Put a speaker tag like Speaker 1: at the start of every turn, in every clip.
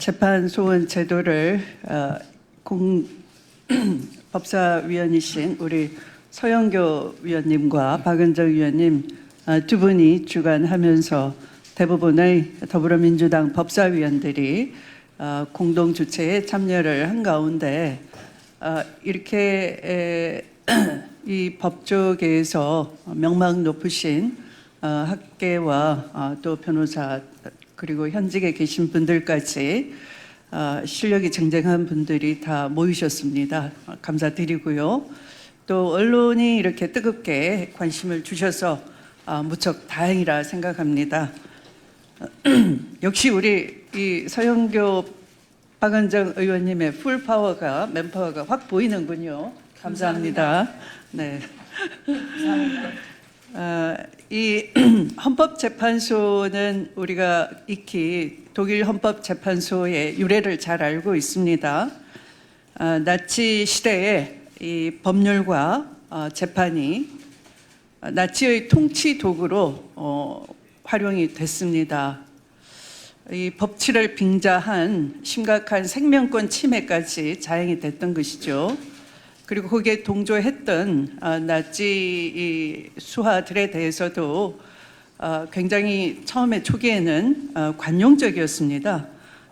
Speaker 1: 재판 소원 제도를 법사위원이신 우리 서영교 위원님과 박은정 위원님 두 분이 주관하면서 대부분의 더불어민주당 법사위원들이 공동 주최에 참여를 한 가운데 이렇게 이 법조계에서 명망 높으신 학계와 또 변호사 그리고 현직에 계신 분들까지 실력이 쟁쟁한 분들이 다 모이셨습니다. 감사드리고요. 또 언론이 이렇게 뜨겁게 관심을 주셔서 무척 다행이라 생각합니다. 역시 우리 이 서영교 박은정 의원님의 풀파워가 맨파워가 확 보이는군요. 감사합니다. 네. 감사합니다. 이 헌법재판소는 우리가 익히 독일 헌법재판소의 유래를 잘 알고 있습니다. 나치 시대에 이 법률과 재판이 나치의 통치 도구로 활용이 됐습니다. 이 법치를 빙자한 심각한 생명권 침해까지 자행이 됐던 것이죠. 그리고 거기에 동조했던 나치 수하들에 대해서도 굉장히 처음에 초기에는 관용적이었습니다.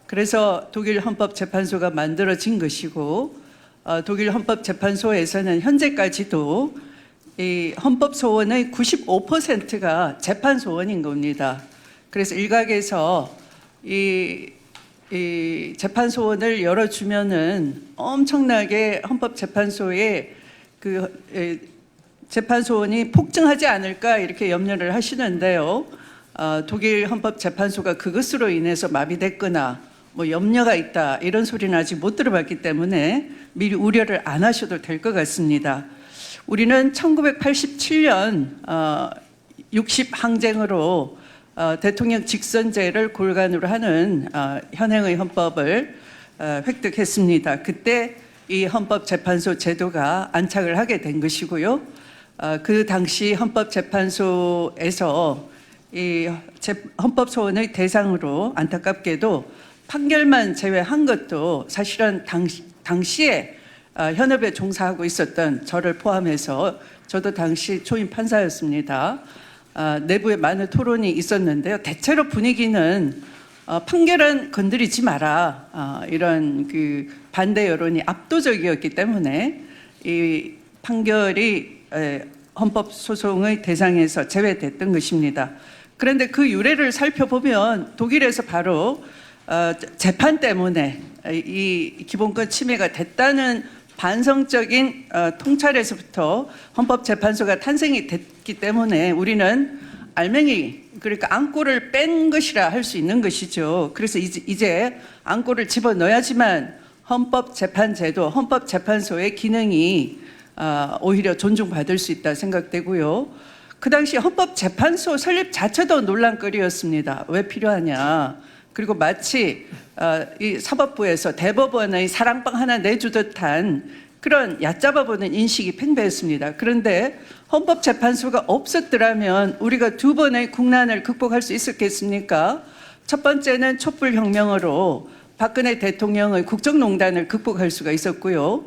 Speaker 1: 그래서 독일 헌법재판소가 만들어진 것이고 독일 헌법재판소에서는 현재까지도 이 헌법소원의 95%가 재판소원인 겁니다. 그래서 일각에서 이 재판소원을 열어주면은 엄청나게 헌법재판소에 그 재판소원이 폭증하지 않을까 이렇게 염려를 하시는데요. 독일 헌법재판소가 그것으로 인해서 마비됐거나 뭐 염려가 있다 이런 소리는 아직 못 들어봤기 때문에 미리 우려를 안 하셔도 될 것 같습니다. 우리는 1987년 60항쟁으로 대통령 직선제를 골간으로 하는 현행의 헌법을 획득했습니다. 그때 이 헌법재판소 제도가 안착을 하게 된 것이고요. 그 당시 헌법재판소에서 이 헌법소원의 대상으로 안타깝게도 판결만 제외한 것도 사실은 당시에 현업에 종사하고 있었던 저를 포함해서 저도 당시 초임 판사였습니다. 내부에 많은 토론이 있었는데요. 대체로 분위기는 판결은 건드리지 마라 이런 그 반대 여론이 압도적이었기 때문에 이 판결이 헌법소송의 대상에서 제외됐던 것입니다. 그런데 그 유래를 살펴보면 독일에서 바로 재판 때문에 이 기본권 침해가 됐다는 반성적인 통찰에서부터 헌법재판소가 탄생이 됐기 때문에 우리는 알맹이 그러니까 앙꼬를 뺀 것이라 할 수 있는 것이죠. 그래서 이제 앙꼬를 집어넣어야지만 헌법재판제도, 헌법재판소의 기능이 오히려 존중받을 수 있다 생각되고요. 그 당시 헌법재판소 설립 자체도 논란거리였습니다. 왜 필요하냐. 그리고 마치 이 사법부에서 대법원의 사랑방 하나 내주듯한 그런 얕잡아보는 인식이 팽배했습니다. 그런데 헌법재판소가 없었더라면 우리가 두 번의 국난을 극복할 수 있었겠습니까? 첫 번째는 촛불혁명으로 박근혜 대통령의 국정농단을 극복할 수가 있었고요.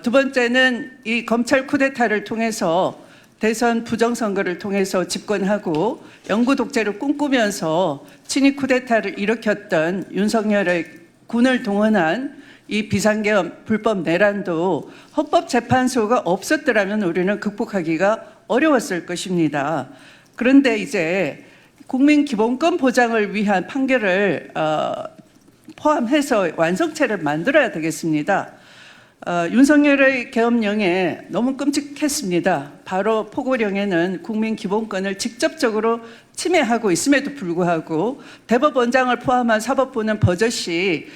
Speaker 1: 두 번째는 이 검찰 쿠데타를 통해서 대선 부정선거를 통해서 집권하고 영구 독재를 꿈꾸면서 친위 쿠데타를 일으켰던 윤석열의 군을 동원한 이 비상계엄 불법 내란도 헌법재판소가 없었더라면 우리는 극복하기가 어려웠을 것입니다. 그런데 이제 국민기본권 보장을 위한 판결을 포함해서 완성체를 만들어야 되겠습니다. 윤석열의 계엄령에 너무 끔찍했습니다. 바로 포고령에는 국민 기본권을 직접적으로 침해하고 있음에도 불구하고 대법원장을 포함한 사법부는 버젓이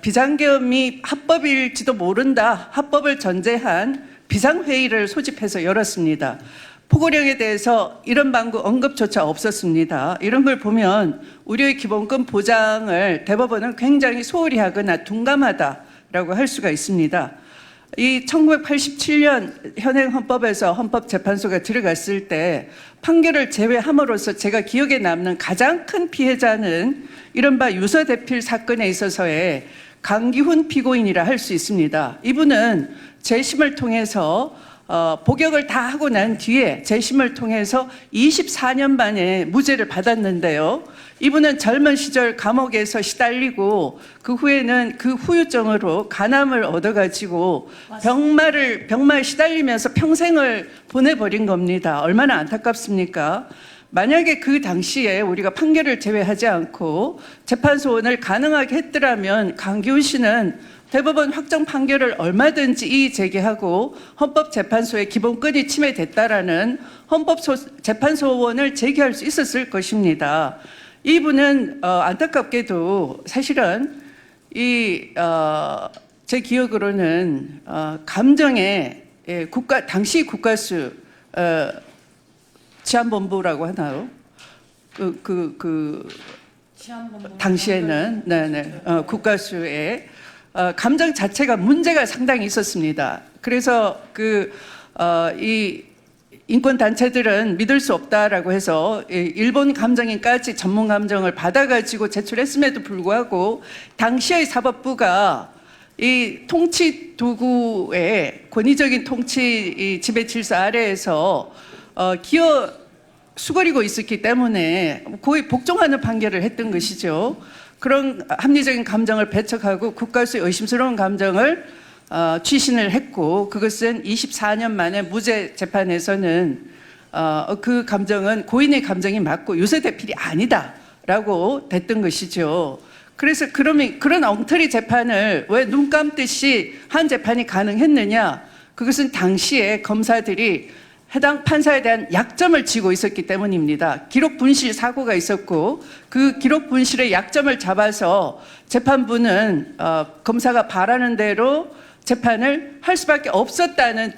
Speaker 1: 비상계엄이 합법일지도 모른다. 합법을 전제한 비상회의를 소집해서 열었습니다. 포고령에 대해서 이런 방구 언급조차 없었습니다. 이런 걸 보면 우리의 기본권 보장을 대법원은 굉장히 소홀히 하거나 둔감하다 라고 할 수가 있습니다. 이 1987년 현행 헌법에서 헌법재판소가 들어갔을 때 판결을 제외함으로써 제가 기억에 남는 가장 큰 피해자는 이른바 유서대필 사건에 있어서의 강기훈 피고인이라 할 수 있습니다. 이분은 재심을 통해서 복역을 다 하고 난 뒤에 재심을 통해서 24년 만에 무죄를 받았는데요. 이분은 젊은 시절 감옥에서 시달리고 그 후에는 그 후유증으로 간암을 얻어가지고 병말 시달리면서 평생을 보내버린 겁니다. 얼마나 안타깝습니까? 만약에 그 당시에 우리가 판결을 제외하지 않고 재판소원을 가능하게 했더라면 강기훈 씨는 대법원 확정 판결을 얼마든지 이의 제기하고 헌법재판소의 기본권이 침해됐다라는 헌법재판소원을 제기할 수 있었을 것입니다. 이분은 안타깝게도 사실은 제 기억으로는 감정에 당시 국가수 치안본부라고 하나요? 당시에는 국가수의 감정 자체가 문제가 상당히 있었습니다. 그래서 이 인권 단체들은 믿을 수 없다라고 해서 일본 감정인까지 전문 감정을 받아가지고 제출했음에도 불구하고 당시의 사법부가 이 통치 도구의 권위적인 통치 지배 질서 아래에서 수그리고 있었기 때문에 거의 복종하는 판결을 했던 것이죠. 그런 합리적인 감정을 배척하고 국가수의 의심스러운 감정을 취신을 했고, 그것은 24년 만에 무죄 재판에서는 그 감정은 고인의 감정이 맞고 유서대필이 아니다라고 됐던 것이죠. 그래서 그런 엉터리 재판을 왜 눈 감듯이 한 재판이 가능했느냐? 그것은 당시에 검사들이 해당 판사에 대한 약점을 쥐고 있었기 때문입니다. 기록 분실 사고가 있었고 그 기록 분실의 약점을 잡아서 재판부는 검사가 바라는 대로 재판을 할 수밖에 없었다는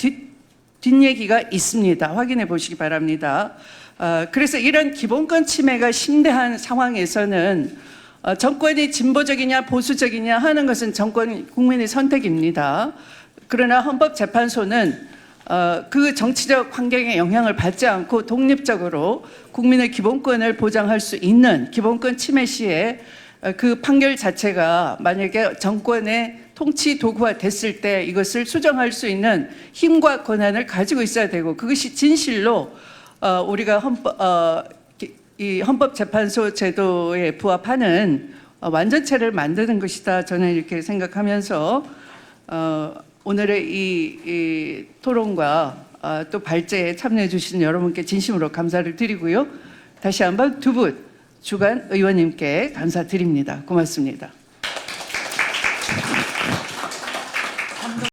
Speaker 1: 뒷얘기가 있습니다. 확인해 보시기 바랍니다. 그래서 이런 기본권 침해가 심대한 상황에서는 정권이 진보적이냐 보수적이냐 하는 것은 국민의 선택입니다. 그러나 헌법재판소는 그 정치적 환경에 영향을 받지 않고 독립적으로 국민의 기본권을 보장할 수 있는 기본권 침해 시에 그 판결 자체가 만약에 정권의 통치 도구화 됐을 때 이것을 수정할 수 있는 힘과 권한을 가지고 있어야 되고, 그것이 진실로 우리가 이 헌법재판소 제도에 부합하는 완전체를 만드는 것이다, 저는 이렇게 생각하면서 오늘의 이 토론과 또 발제에 참여해 주신 여러분께 진심으로 감사를 드리고요. 다시 한번 두 분 주간 의원님께 감사드립니다. 고맙습니다.